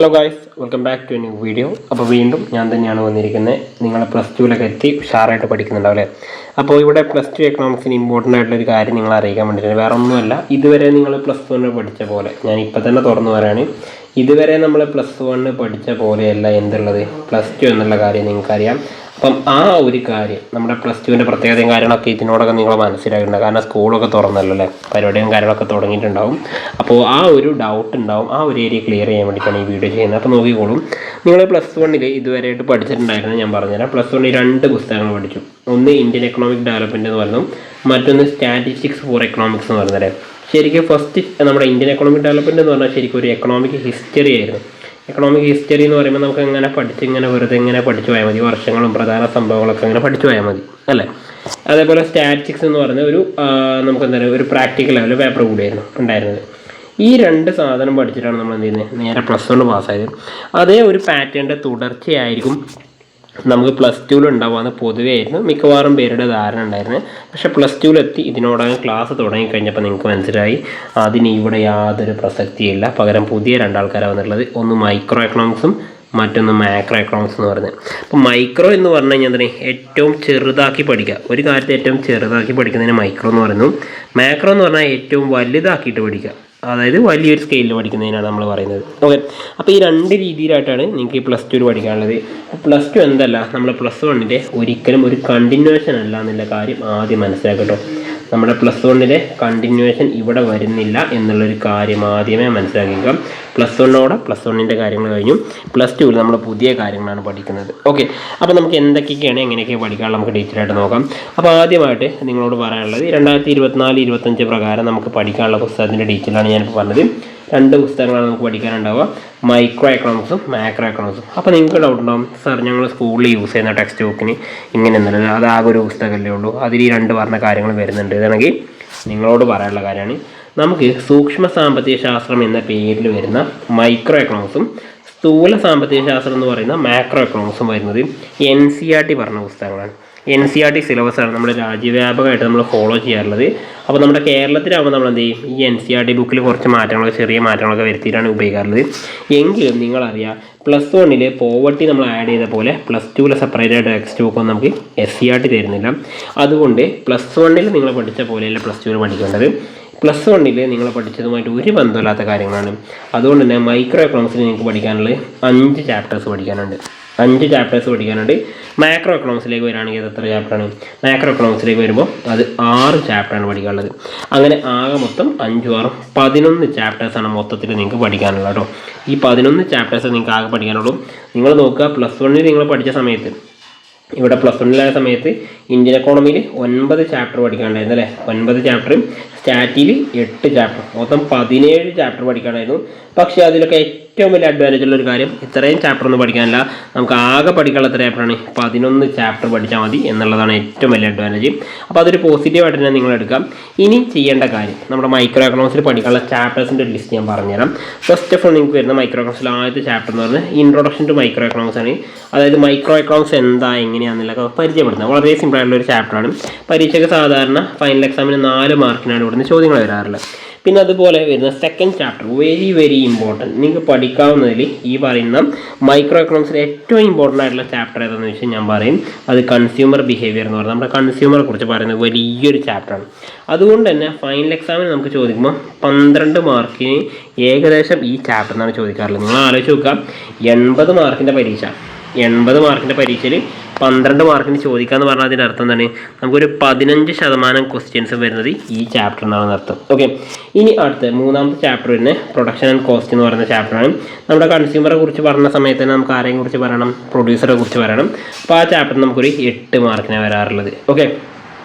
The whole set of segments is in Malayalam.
Hello guys, welcome back to a new video. അപ്പോൾ വീണ്ടും ഞാൻ തന്നെയാണ് വന്നിരിക്കുന്നത്. നിങ്ങൾ പ്ലസ് ടുവിലൊക്കെ എത്തി ഉഷാറായിട്ട് പഠിക്കുന്നുണ്ടാവും അല്ലേ? അപ്പോൾ ഇവിടെ പ്ലസ് ടു എക്കണോമിക്സിന് ഇമ്പോർട്ടൻ്റ് ആയിട്ടുള്ളൊരു കാര്യം നിങ്ങളെ അറിയിക്കാൻ വേണ്ടിയിട്ട് വേറെ ഒന്നുമല്ല. ഇതുവരെ നിങ്ങൾ പ്ലസ് വണ്ണിൽ പഠിച്ച പോലെ ഞാൻ ഇപ്പം തന്നെ തുറന്നു വരാണ്. ഇതുവരെ നമ്മൾ പ്ലസ് വണ്ണിൽ പഠിച്ച പോലെയല്ല എന്തുള്ളത് പ്ലസ് ടു എന്നുള്ള കാര്യം നിങ്ങൾക്കറിയാം. അപ്പം ആ ഒരു കാര്യം നമ്മുടെ പ്ലസ് ടുവിൻ്റെ പ്രത്യേകതയും കാര്യങ്ങളൊക്കെ ഇതിനോടൊക്കെ നിങ്ങൾ മനസ്സിലാക്കിയിട്ടുണ്ട്. കാരണം സ്കൂളൊക്കെ തുറന്നല്ലോ അല്ലേ, പരിപാടിയും കാര്യങ്ങളൊക്കെ തുടങ്ങിയിട്ടുണ്ടാവും. അപ്പോൾ ആ ഒരു ഡൗട്ട് ഉണ്ടാവും, ആ ഒരു ഏരിയ ക്ലിയർ ചെയ്യാൻ വേണ്ടിയിട്ടാണ് ഈ വീഡിയോ ചെയ്യുന്നത്. അപ്പോൾ നോക്കിക്കോളും. നിങ്ങൾ പ്ലസ് വണ്ണിൽ ഇതുവരെയായിട്ട് പഠിച്ചിട്ടുണ്ടായിരുന്നു ഞാൻ പറഞ്ഞുതരാം. പ്ലസ് വണ്ണിൽ 2 പുസ്തകങ്ങൾ പഠിച്ചു. ഒന്ന് ഇന്ത്യൻ എക്കണോമിക് ഡെവലപ്മെൻറ്റ് എന്ന് പറഞ്ഞു, മറ്റൊന്ന് സ്റ്റാറ്റിസ്റ്റിക്സ് ഫോർ എക്കണോമിക്സ് എന്ന് പറഞ്ഞത്. ശരിക്കും ഫസ്റ്റ് നമ്മുടെ ഇന്ത്യൻ എക്കണോമിക് ഡെവലപ്മെൻറ്റ് എന്ന് പറഞ്ഞാൽ ശരിക്കും ഒരു എക്കണോമിക് ഹിസ്റ്ററി ആയിരുന്നു. എക്കണോമിക് ഹിസ്റ്ററി എന്ന് പറയുമ്പോൾ നമുക്ക് എങ്ങനെ പഠിച്ച് വെറുതെ ഇങ്ങനെ പഠിച്ചു പോയാൽ മതി, വർഷങ്ങളും പ്രധാന സംഭവങ്ങളൊക്കെ അങ്ങനെ പഠിച്ചു പോയാൽ മതി അല്ലേ. അതേപോലെ സ്റ്റാറ്റിസ്റ്റിക്സ് എന്ന് പറഞ്ഞ ഒരു നമുക്ക് എന്താ പറയുക ഒരു പ്രാക്ടിക്കൽ ലെവൽ പേപ്പർ കൂടിയായിരുന്നു ഉണ്ടായിരുന്നത്. ഈ 2 സാധനം പഠിച്ചിട്ടാണ് നമ്മൾ എന്ത് ചെയ്യുന്നത്, നേരെ പ്ലസ് 1 പാസ്സായത്. അതേ ഒരു പാറ്റേണിൻ്റെ തുടർച്ചയായിരിക്കും നമുക്ക് പ്ലസ് ടുവിൽ ഉണ്ടാവാമെന്ന് പൊതുവേ ആയിരുന്നു മിക്കവാറും പേരുടെ ധാരണ ഉണ്ടായിരുന്നത്. പക്ഷേ പ്ലസ് ടുവിലെത്തി ഇതിനോടകം ക്ലാസ് തുടങ്ങിക്കഴിഞ്ഞപ്പോൾ നിങ്ങൾക്ക് മനസ്സിലായി അതിന് ഇവിടെ യാതൊരു പ്രസക്തിയില്ല. പകരം പുതിയ 2 ആൾക്കാരാണ് വന്നിട്ടുള്ളത്. ഒന്ന് മൈക്രോ എക്കണോമിക്സും മറ്റൊന്ന് മാക്രോ എക്കണോമിക്സ് എന്ന് പറയുന്നത്. അപ്പോൾ മൈക്രോ എന്ന് പറഞ്ഞു കഴിഞ്ഞാൽ തന്നെ ഏറ്റവും ചെറുതാക്കി പഠിക്കുക, ഒരു കാര്യത്തെ ഏറ്റവും ചെറുതാക്കി പഠിക്കുന്നതിന് മൈക്രോ എന്ന് പറയുന്നു. മാക്രോ എന്ന് പറഞ്ഞാൽ ഏറ്റവും വലുതാക്കിയിട്ട് പഠിക്കുക, അതായത് വലിയൊരു സ്കെയിലിൽ പഠിക്കുന്നതിനാണ് നമ്മൾ പറയുന്നത്. ഓക്കെ, അപ്പോൾ ഈ 2 രീതിയിലായിട്ടാണ് നിങ്ങൾക്ക് ഈ പ്ലസ് ടുവിൽ പഠിക്കാനുള്ളത്. പ്ലസ് ടു എന്തല്ല, നമ്മൾ പ്ലസ് വണ്ണിൻ്റെ ഒരിക്കലും ഒരു കണ്ടിന്യൂവേഷൻ അല്ല എന്നുള്ള കാര്യം ആദ്യം മനസ്സിലാക്കട്ടോ. നമ്മുടെ പ്ലസ് വണ്ണിലെ കണ്ടിന്യൂവേഷൻ ഇവിടെ വരുന്നില്ല എന്നുള്ളൊരു കാര്യം ആദ്യമേ മനസ്സിലാക്കിക്കാം. പ്ലസ് വണ്ണോടെ പ്ലസ് വണ്ണിൻ്റെ കാര്യങ്ങൾ കഴിഞ്ഞു, പ്ലസ് ടുവിൽ നമ്മൾ പുതിയ കാര്യങ്ങളാണ് പഠിക്കുന്നത്. ഓക്കെ, അപ്പോൾ നമുക്ക് എന്തൊക്കെയാണ് എങ്ങനെയൊക്കെയാണ് പഠിക്കാനുള്ള നമുക്ക് ഡീറ്റെയിലായിട്ട് നോക്കാം. അപ്പോൾ ആദ്യമായിട്ട് നിങ്ങളോട് പറയാനുള്ളത് 2024-25 പ്രകാരം നമുക്ക് പഠിക്കാനുള്ള പുസ്തകത്തിൻ്റെ ഡീറ്റെയിലാണ് ഞാനിപ്പോൾ പറഞ്ഞത്. 2 പുസ്തകങ്ങളാണ് നമുക്ക് പഠിക്കാനുണ്ടാവുക, മൈക്രോ എക്കണോമിക്സും മാക്രോ എക്കണോമിക്സും. അപ്പോൾ നിങ്ങൾക്ക് ഡൗട്ട് ഉണ്ടാവും, സാർ ഞങ്ങൾ സ്കൂളിൽ യൂസ് ചെയ്യുന്ന ടെക്സ്റ്റ് ബുക്കിന് ഇങ്ങനെ ഒന്നുമില്ല, അത് ആകെ ഒരു പുസ്തകമല്ലേ ഉള്ളൂ, അതിൽ ഈ 2 പറഞ്ഞ കാര്യങ്ങൾ വരുന്നുണ്ട്. ഇതാണെങ്കിൽ നിങ്ങളോട് പറയാനുള്ള കാര്യമാണ്, നമുക്ക് സൂക്ഷ്മ സാമ്പത്തിക ശാസ്ത്രം എന്ന പേരിൽ വരുന്ന മൈക്രോ എക്കണോമിക്സും സ്ഥൂല സാമ്പത്തിക ശാസ്ത്രം എന്ന് പറയുന്ന മാക്രോ എക്കണോമിക്സും വരുന്നത് NCERT പറഞ്ഞ പുസ്തകങ്ങളാണ്. NCERT സിലബസാണ് നമ്മൾ രാജ്യവ്യാപകമായിട്ട് നമ്മൾ ഫോളോ ചെയ്യാറുള്ളത്. അപ്പോൾ നമ്മുടെ കേരളത്തിലാവുമ്പോൾ നമ്മൾ എന്ത് ചെയ്യും, ഈ NCERT ബുക്കിൽ കുറച്ച് മാറ്റങ്ങളൊക്കെ ചെറിയ മാറ്റങ്ങളൊക്കെ വരുത്തിയിട്ടാണ് ഉപയോഗിക്കാറുള്ളത്. എങ്കിലും നിങ്ങളറിയാം പ്ലസ് വണ്ണിൽ പോവർട്ടി നമ്മൾ ആഡ് ചെയ്ത പോലെ പ്ലസ് ടുവിൽ സെപ്പറേറ്റ് ആയിട്ട് ടെക്സ്റ്റ് ബുക്കൊന്നും നമുക്ക് SCERT തരുന്നില്ല. അതുകൊണ്ട് പ്ലസ് വണ്ണിൽ നിങ്ങൾ പഠിച്ച പോലെയല്ല പ്ലസ് ടുവിൽ പഠിക്കേണ്ടത്. പ്ലസ് വണ്ണിൽ നിങ്ങൾ പഠിച്ചതുമായിട്ട് ഒരു ബന്ധമില്ലാത്ത കാര്യങ്ങളാണ്. അതുകൊണ്ട് തന്നെ മൈക്രോ എക്കണോമിക്സിൽ നിങ്ങൾക്ക് പഠിക്കാനുള്ളത് 5 ചാപ്റ്റേഴ്സ് പഠിക്കാനുണ്ട്. 5 ചാപ്റ്റേഴ്സ് പഠിക്കാനുണ്ട്. മാക്രോ എക്കണോമിക്സിലേക്ക് വരികയാണെങ്കിൽ അത് എത്ര ചാപ്റ്ററാണ്? മാക്രോ എക്കണോമിക്സിലേക്ക് വരുമ്പോൾ അത് 6 ചാപ്റ്ററാണ് പഠിക്കാനുള്ളത്. അങ്ങനെ ആകെ മൊത്തം 5 6 11 ചാപ്റ്റേഴ്സാണ് മൊത്തത്തിൽ നിങ്ങൾക്ക് പഠിക്കാനുള്ളത് കേട്ടോ. ഈ 11 ചാപ്റ്റേഴ്സ് നിങ്ങൾക്ക് ആകെ പഠിക്കാനുള്ളൂ. നിങ്ങൾ നോക്കുക, പ്ലസ് വണ്ണിൽ നിങ്ങൾ പഠിച്ച സമയത്ത്, ഇവിടെ പ്ലസ് വണ്ണിലായ സമയത്ത് ഇന്ത്യൻ എക്കോണമിയിൽ 9 ചാപ്റ്റർ പഠിക്കാനുണ്ടായിരുന്നു അല്ലേ, 9 ചാപ്റ്റർ. സ്റ്റാറ്റിൽ 8 ചാപ്റ്റർ, മൊത്തം 17 ചാപ്റ്റർ പഠിക്കാനായിരുന്നു. പക്ഷേ അതിലൊക്കെ ഏറ്റവും വലിയ അഡ്വാൻറ്റേജ് ഉള്ളൊരു കാര്യം, ഇത്രയും ചാപ്റ്റർ ഒന്നും പഠിക്കാനില്ല, നമുക്ക് ആകെ പഠിക്കാനുള്ള എത്ര ചാപ്റ്ററാണ്? 11 ചാപ്റ്റർ പഠിച്ചാൽ മതി എന്നുള്ളതാണ് ഏറ്റവും വലിയ അഡ്വാൻറ്റേജ്. അപ്പോൾ അതൊരു പോസിറ്റീവായിട്ട് തന്നെ നിങ്ങൾ എടുക്കാം. ഇനി ചെയ്യേണ്ട കാര്യം, നമ്മുടെ മൈക്രോ എക്കണോമിക്സിൽ പഠിക്കാനുള്ള ചാപ്റ്റേഴ്സിൻ്റെ ഒരു ലിസ്റ്റ് ഞാൻ പറഞ്ഞുതരാം. ഫസ്റ്റ് ഓഫ് ഓൾ നിങ്ങൾക്ക് വരുന്ന മൈക്രോ എക്കണോമിക്സിൽ ആദ്യത്തെ ചാപ്റ്റർ എന്ന് പറഞ്ഞാൽ ഇൻട്രൊഡക്ഷൻ ടു മൈക്രോ എക്കണോമിക്സ് ആണ്. അതായത് മൈക്രോ എക്കണോമിക്സ് എന്താ എങ്ങനെയാണെന്നുള്ളതൊക്കെ പരിചയപ്പെടുത്തുന്നത്. വളരെ സിമ്പിളായിട്ടുള്ളൊരു ചാപ്റ്ററാണ്. പരീക്ഷയ്ക്ക് സാധാരണ ഫൈനൽ എക്സാമിന് 4 മാർക്കിനാണ് ഇവിടുന്ന് ചോദ്യങ്ങൾ വരാറുള്ളത്. പിന്നെ അതുപോലെ വരുന്ന സെക്കൻഡ് ചാപ്റ്റർ വെരി ഇമ്പോർട്ടൻറ്റ്, നിങ്ങൾക്ക് പഠിക്കാവുന്നതിൽ ഈ പറയുന്ന മൈക്രോ എക്കണോമിക്സിൽ ഏറ്റവും ഇമ്പോർട്ടൻ്റ് ആയിട്ടുള്ള ചാപ്റ്റർ ഏതാണെന്ന് വെച്ചാൽ ഞാൻ പറയും അത് കൺസ്യൂമർ ബിഹേവിയർ എന്ന് പറയുന്നത് നമ്മുടെ കൺസ്യൂമറെ കുറിച്ച് പറയുന്നത് വലിയൊരു ചാപ്റ്ററാണ്. അതുകൊണ്ട് തന്നെ ഫൈനൽ എക്സാമിന് നമുക്ക് ചോദിക്കുമ്പോൾ 12 മാർക്കിന് ഏകദേശം ഈ ചാപ്റ്റർ എന്നാണ് ചോദിക്കാറുള്ളത്. നിങ്ങൾ ആലോചിച്ച് നോക്കുക, 80 മാർക്കിൻ്റെ പരീക്ഷ, 80 മാർക്കിൻ്റെ പരീക്ഷയിൽ 12 മാർക്കിന് ചോദിക്കാമെന്ന് പറഞ്ഞാൽ അതിൻ്റെ അർത്ഥം എന്താണ്? നമുക്കൊരു 15% ക്വസ്റ്റ്യൻസ് വരുന്നത് ഈ ചാപ്റ്ററിനാണെന്ന് അർത്ഥം. ഓക്കെ, ഇനി അടുത്ത 3ാമത്തെ ചാപ്റ്റർ വരുന്നത് പ്രൊഡക്ഷൻ ആൻഡ് കോസ്റ്റ് എന്ന് പറയുന്ന ചാപ്റ്ററാണ്. നമ്മുടെ കൺസ്യൂമറെ കുറിച്ച് പറഞ്ഞ സമയത്ത് തന്നെ നമുക്ക് ആരെയും കുറിച്ച് പറയണം? പ്രൊഡ്യൂസറെ കുറിച്ച് പറയണം. അപ്പോൾ ആ ചാപ്റ്റർ നമുക്കൊരു 8 മാർക്കിനാണ് വരാറുള്ളത്. ഓക്കെ,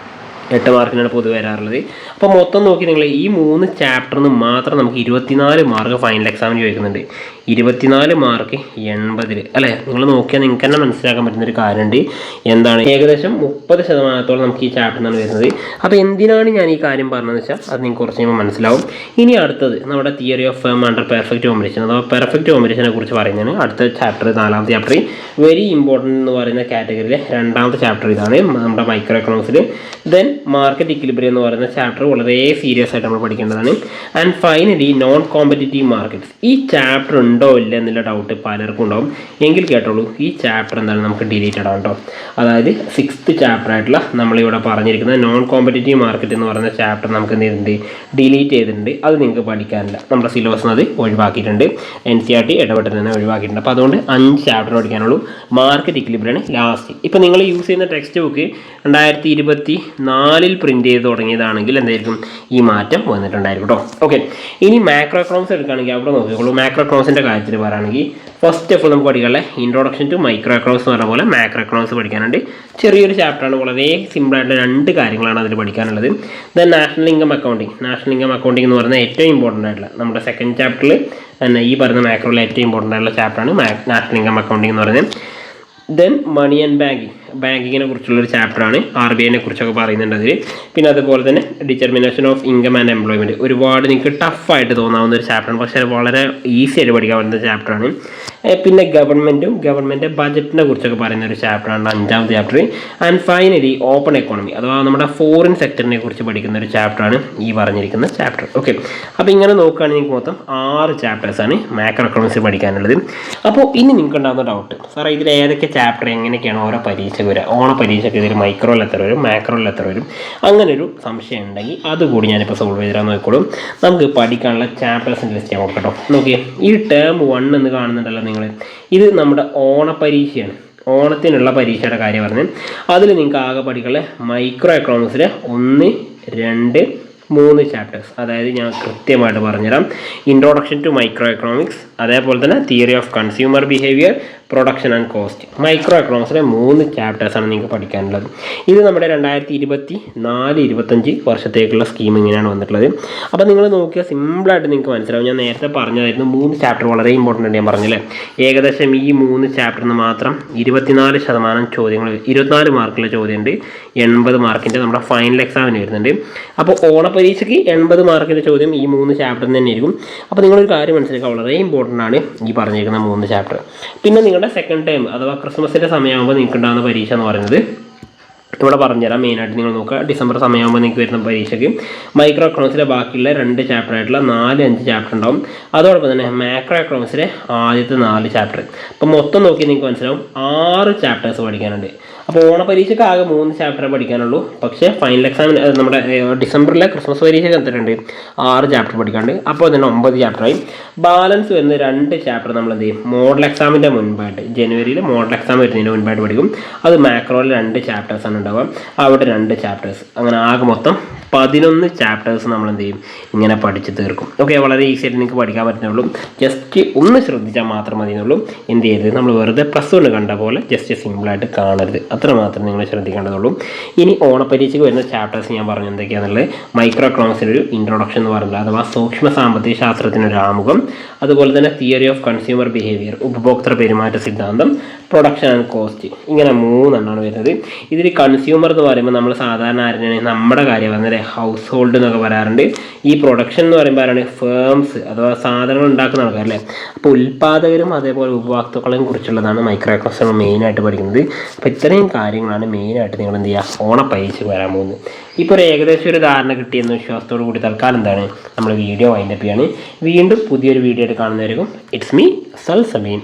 8 മാർക്കിനാണ് പൊതുവെ വരാറുള്ളത്. അപ്പോൾ മൊത്തം നോക്കി നിങ്ങൾ ഈ 3 ചാപ്റ്ററിന് മാത്രം നമുക്ക് 24 മാർക്ക് ഫൈനൽ എക്സാമിന് ചോദിക്കുന്നുണ്ട്. 24 മാർക്ക് 80 അല്ലേ? നിങ്ങൾ നോക്കിയാൽ നിങ്ങൾക്ക് തന്നെ മനസ്സിലാക്കാൻ പറ്റുന്നൊരു കാര്യമുണ്ട്. എന്താണ്? ഏകദേശം 30% നമുക്ക് ഈ ചാപ്റ്ററിനാണ് വരുന്നത്. അപ്പോൾ എന്തിനാണ് ഞാൻ ഈ കാര്യം പറഞ്ഞതെന്ന് വെച്ചാൽ അത് നിങ്ങൾക്ക് കുറച്ച് കഴിയുമ്പോൾ മനസ്സിലാവും. ഇനി അടുത്തത് നമ്മുടെ theory of firm under perfect competition അഥവാ പെർഫെക്റ്റ് കോമ്പറ്റീഷനെ കുറിച്ച് പറയുന്നതാണ് അടുത്ത ചാപ്റ്റർ. 4ാമത്തെ ചാപ്റ്റർ വെരി ഇമ്പോർട്ടൻ്റ് എന്ന് പറയുന്ന കാറ്റഗറിയിലെ 2ാമത്തെ ചാപ്റ്റർ ഇതാണ് നമ്മുടെ മൈക്രോ എക്കണോമിക്സിൽ. ദെൻ മാർക്കറ്റ് ഇക്വിലിബ്രിയം എന്ന് പറയുന്ന ചാപ്റ്റർ വളരെ സീരിയസ് ആയിട്ട് നമ്മൾ പഠിക്കേണ്ടതാണ്. And finally non competitive markets. ഈ ചാപ്റ്റർ ഉണ്ടോ ഇല്ല എന്നുള്ള ഡൗട്ട് പലർക്കും ഉണ്ടാവും. എങ്കിൽ കേട്ടോളൂ, ഈ ചാപ്റ്റർ എന്താണ് നമുക്ക് ഡിലീറ്റഡ് ആണ് കേട്ടോ. അതായത് 6th ചാപ്റ്റർ ആയിട്ടുള്ള നമ്മളിവിടെ പറഞ്ഞിരിക്കുന്ന നോൺ കോമ്പറ്റേറ്റീവ് മാർക്കറ്റ് എന്ന് പറയുന്ന ചാപ്റ്റർ നമുക്ക് എന്ത് ചെയ്തിട്ടുണ്ട്, ഡിലീറ്റ് ചെയ്തിട്ടുണ്ട്. അത് നിങ്ങൾക്ക് പഠിക്കാനില്ല, നമ്മുടെ സിലബസിൽ അത് ഒഴിവാക്കിയിട്ടുണ്ട്. NCERT ഇടപെട്ട് തന്നെ ഒഴിവാക്കിയിട്ടുണ്ട്. അപ്പോൾ അതുകൊണ്ട് 5 ചാപ്റ്റർ പഠിക്കാനുള്ളൂ. മാർക്കറ്റ് ഇക്വിലിബ്രിയം ആണ് ലാസ്റ്റ്. ഇപ്പോൾ നിങ്ങൾ യൂസ് ചെയ്യുന്ന ടെക്സ്റ്റ് ബുക്ക് 2024 പ്രിൻറ്റ് ചെയ്ത് തുടങ്ങിയതാണെങ്കിൽ എന്തായിരിക്കും, ഈ മാറ്റം വന്നിട്ടുണ്ടായിരിക്കും കേട്ടോ. ഓക്കെ, ഇനി മാക്രോ എക്കണോമിക്സ് എടുക്കുകയാണെങ്കിൽ അവിടെ നോക്കിക്കോളൂ. മാക്രോ എക്കണോമിക്സിൻ്റെ കാര്യത്തിൽ പറയുകയാണെങ്കിൽ ഫസ്റ്റ് ഓഫ് ഓൾ നമുക്ക് പഠിക്കാനുള്ള ഇൻട്രൊഡക്ഷൻ ടു മൈക്രോ എക്കണോമിക്സ് എന്ന് പറഞ്ഞ പോലെ മാക്രോ എക്കണോമിക്സ് പഠിക്കാനുണ്ട്. ചെറിയൊരു ചാപ്റ്ററാണ്, വളരെ സിമ്പിളായിട്ടുള്ള 2 കാര്യങ്ങളാണ് അതിൽ പഠിക്കാനുള്ളത്. ദെൻ നാഷണൽ ഇൻകം അക്കൗണ്ടിങ് എന്ന് പറയുന്നത് ഏറ്റവും ഇമ്പോർട്ടൻ്റ് ആയിട്ടുള്ള നമ്മുടെ 2nd ചാപ്റ്ററിൽ തന്നെ ഈ പറയുന്ന മാക്രോയിലെ ഏറ്റവും ഇമ്പോർട്ടൻ്റ് ആയിട്ടുള്ള ചാപ്റ്ററാണ് നാഷണൽ ഇൻകം അക്കൗണ്ടിങ് എന്ന് പറയുന്നത്. ദെൻ മണി ആൻഡ് ബാങ്കിങ്ങിനെ കുറിച്ചുള്ളൊരു ചാപ്റ്ററാണ്. RBIനെ കുറിച്ചൊക്കെ പറയുന്നുണ്ട് അതിൽ. പിന്നെ അതുപോലെ തന്നെ determination of income and employment, ഒരുപാട് നിങ്ങൾക്ക് ടഫായിട്ട് തോന്നാവുന്ന ഒരു ചാപ്റ്ററാണ്, പക്ഷേ വളരെ ഈസി ആയിട്ട് പഠിക്കാൻ പറ്റുന്ന ചാപ്റ്ററാണ്. പിന്നെ ഗവൺമെൻറ് ബജറ്റിനെ കുറിച്ചൊക്കെ പറയുന്ന ഒരു ചാപ്റ്ററാണ് 5ാമത്തെ chapter. And finally open economy അഥവാ നമ്മുടെ ഫോറിൻ സെക്ടറിനെ കുറിച്ച് പഠിക്കുന്ന ഒരു ചാപ്റ്ററാണ് ഈ പറഞ്ഞിരിക്കുന്ന ചാപ്റ്റർ. ഓക്കെ, അപ്പോൾ ഇങ്ങനെ നോക്കുകയാണെങ്കിൽ മൊത്തം 6 ചാപ്റ്റേഴ്സാണ് മാക്രോ എക്കണോമിക്സ് പഠിക്കാനുള്ളത്. അപ്പോൾ ഇനി നിങ്ങൾക്ക് ഉണ്ടാകുന്ന ഡൗട്ട്, സാറേ ഇതിൽ ഏതൊക്കെ ചാപ്റ്റർ എങ്ങനെയൊക്കെയാണ് ഓരോ പരീക്ഷയ്ക്ക് വരിക, ഓണ പരീക്ഷയ്ക്ക് ഇതിൽ മൈക്രോയിൽ എത്ര വരും, മാക്രോയിൽ എത്ര വരും, അങ്ങനെ ഒരു സംശയം ഉണ്ടെങ്കിൽ അതുകൂടി ഞാനിപ്പോൾ സോൾവ് ചെയ്ത് തരാൻ നോക്കിക്കോളും. നമുക്ക് പഠിക്കാനുള്ള ചാപ്റ്റേഴ്സിൻ്റെ ലിസ്റ്റ് ഞാൻ നോക്കട്ടോ. നോക്കിയേ, ഈ ടേം 1 എന്ന് കാണുന്നുണ്ടല്ലോ നിങ്ങൾ, ഇത് നമ്മുടെ ഓണപരീക്ഷയാണ്. ഓണത്തിനുള്ള പരീക്ഷയുടെ കാര്യം പറഞ്ഞ് അതിൽ നിങ്ങൾക്ക് ആകെ പഠിക്കാനുള്ള മൈക്രോ എക്കണോമിക്സിലെ 1, 2, 3 ചാപ്റ്റേഴ്സ്. അതായത് ഞാൻ കൃത്യമായിട്ട് പറഞ്ഞുതരാം. ഇൻട്രൊഡക്ഷൻ ടു മൈക്രോ എക്കണോമിക്സ്, അതേപോലെ തന്നെ theory of consumer behaviour, production and cost. Micro എക്കണോമിക്സിലെ 3 ചാപ്റ്റേഴ്സാണ് നിങ്ങൾക്ക് പഠിക്കാനുള്ളത്. ഇത് നമ്മുടെ 2024-25 വർഷത്തേക്കുള്ള സ്കീം ഇങ്ങനെയാണ് വന്നിട്ടുള്ളത്. അപ്പോൾ നിങ്ങൾ നോക്കിയാൽ സിമ്പിളായിട്ട് നിങ്ങൾക്ക് മനസ്സിലാവും. ഞാൻ നേരത്തെ പറഞ്ഞതായിരുന്നു 3 ചാപ്റ്റർ വളരെ ഇമ്പോർട്ടൻ്റ് ആണ്. ഞാൻ പറഞ്ഞില്ലേ, ഏകദേശം ഈ 3 ചാപ്റ്ററിന് മാത്രം 24% ചോദ്യങ്ങൾ, 24 മാർക്കുള്ള ചോദ്യമുണ്ട്. 80 മാർക്കിൻ്റെ നമ്മുടെ ഫൈനൽ എക്സാമിന് വരുന്നുണ്ട്. അപ്പോൾ ഓണപരീക്ഷയ്ക്ക് 80 മാർക്കിൻ്റെ ചോദ്യം ഈ 3 ചാപ്റ്ററിന് തന്നെ ആയിരിക്കും. അപ്പോൾ നിങ്ങളൊരു കാര്യം മനസ്സിലാക്കുക, വളരെ ഇമ്പോർട്ടൻ്റ് ആണ് ഈ പറഞ്ഞിരിക്കുന്ന 3 ചാപ്റ്റർ. പിന്നെ നിങ്ങളുടെ 2nd ടൈം അഥവാ ക്രിസ്മസിൻ്റെ സമയമാകുമ്പോൾ നിങ്ങൾക്ക് ഉണ്ടാകുന്ന പരീക്ഷ എന്ന് പറയുന്നത് ഇവിടെ പറഞ്ഞുതരാം. മെയിനായിട്ട് നിങ്ങൾ നോക്കുക, ഡിസംബർ സമയമാകുമ്പോൾ നിങ്ങൾക്ക് വരുന്ന പരീക്ഷയ്ക്ക് മൈക്രോ എക്കണോമിക്സിലെ ബാക്കിയുള്ള 2 ചാപ്റ്ററായിട്ടുള്ള 4-5 ചാപ്റ്റർ ഉണ്ടാവും. അതോടൊപ്പം തന്നെ മാക്രോ എക്കണോമിക്സിലെ ആദ്യത്തെ 4 ചാപ്റ്റർ. അപ്പോൾ മൊത്തം നോക്കി നിങ്ങൾക്ക് മനസ്സിലാവും 6 ചാപ്റ്റേഴ്സ് പഠിക്കാനുണ്ട്. അപ്പോൾ ഓണപരീക്ഷയ്ക്ക് ആകെ 3 ചാപ്റ്റർ പഠിക്കാനുള്ളൂ. പക്ഷേ ഫൈനൽ എക്സാമിന് നമ്മുടെ ഡിസംബറിലെ ക്രിസ്മസ് പരീക്ഷയ്ക്ക് എത്തിയിട്ടുണ്ട് 6 ചാപ്റ്റർ പഠിക്കാണ്ട്. അപ്പോൾ തന്നെ 9 ചാപ്റ്ററായി. ബാലൻസ് വരുന്ന 2 ചാപ്റ്റർ നമ്മൾ എന്ത് ചെയ്യും, മോഡൽ എക്സാമിൻ്റെ മുൻപായിട്ട്, ജനുവരിയിൽ മോഡൽ എക്സാം വരുന്നതിന് മുൻപായിട്ട് പഠിക്കും. അത് മാക്രോയിൽ 2 ചാപ്റ്റേഴ്സാണ് ഉണ്ടാവുക, അവിടെ 2 ചാപ്റ്റേഴ്സ്. അങ്ങനെ ആകെ മൊത്തം 11 ചാപ്റ്റേഴ്സ് നമ്മൾ എന്ത് ചെയ്യും, ഇങ്ങനെ പഠിച്ച് തീർക്കും. ഓക്കെ, വളരെ ഈസി ആയിട്ട് നിങ്ങൾക്ക് പഠിക്കാൻ പറ്റുന്നുള്ളൂ. ജസ്റ്റ് ഒന്ന് ശ്രദ്ധിച്ചാൽ മാത്രം മതിയുള്ളൂ. എന്ത് ചെയ്യരുത്, നമ്മൾ വെറുതെ +1 കണ്ട പോലെ ജസ്റ്റ് സിമ്പിളായിട്ട് കാണരുത്, അത്ര മാത്രം നിങ്ങൾ ശ്രദ്ധിക്കേണ്ടതുള്ളൂ. ഇനി ഓണപരീക്ഷയ്ക്ക് വരുന്ന ചാപ്റ്റേഴ്സ് ഞാൻ പറഞ്ഞു എന്തൊക്കെയാണെന്നുള്ളത്. മൈക്രോ എക്കണോമിക്സിൻ്റെ ഒരു ഇൻട്രൊഡക്ഷൻ എന്ന് പറയുന്നത് അഥവാ സൂക്ഷ്മ സാമ്പത്തിക ശാസ്ത്രത്തിനൊരു ആമുഖം, അതുപോലെ തന്നെ തിയറി ഓഫ് കൺസ്യൂമർ ബിഹേവിയർ, ഉപഭോക്തൃ പെരുമാറ്റ സിദ്ധാന്തം, പ്രൊഡക്ഷൻ ആൻഡ് കോസ്റ്റ്, ഇങ്ങനെ 3 എണ്ണമാണ് വരുന്നത്. ഇതിൽ കൺസ്യൂമർ എന്ന് പറയുമ്പോൾ നമ്മൾ സാധാരണ ആരാണ്, നമ്മുടെ കാര്യം പറഞ്ഞാൽ ഹൗസ് ഹോൾഡ് എന്നൊക്കെ പറയാറുണ്ട്. ഈ പ്രൊഡക്ഷൻ എന്ന് പറയുമ്പോൾ ആരാണ്, ഫേംസ് അഥവാ സാധനങ്ങൾ ഉണ്ടാക്കുന്ന ആൾക്കാരല്ലേ. അപ്പോൾ ഉൽപ്പാദകരും അതേപോലെ ഉപഭോക്താക്കളെയും കുറിച്ചുള്ളതാണ് മൈക്രോ എക്കണോമിക്സ് മെയിനായിട്ട് പഠിക്കുന്നത്. അപ്പോൾ ഇത്രയും കാര്യങ്ങളാണ് മെയിനായിട്ട് നിങ്ങൾ എന്ത് ചെയ്യുക, ഓണപരീക്ഷയ്ക്ക് വരാൻ പോകുന്നത്. ഇപ്പോൾ ഒരു ഏകദേശം ഒരു ധാരണ കിട്ടിയെന്ന വിശ്വാസത്തോടു കൂടി തൽക്കാലം എന്താണ് നമ്മൾ വീഡിയോ വൈൻഡപ്പ് ചെയ്യാണ്. വീണ്ടും പുതിയൊരു വീഡിയോ ആയിട്ട് കാണുന്നവരെയും ഇറ്റ്സ് മീ സൽസമീൻ.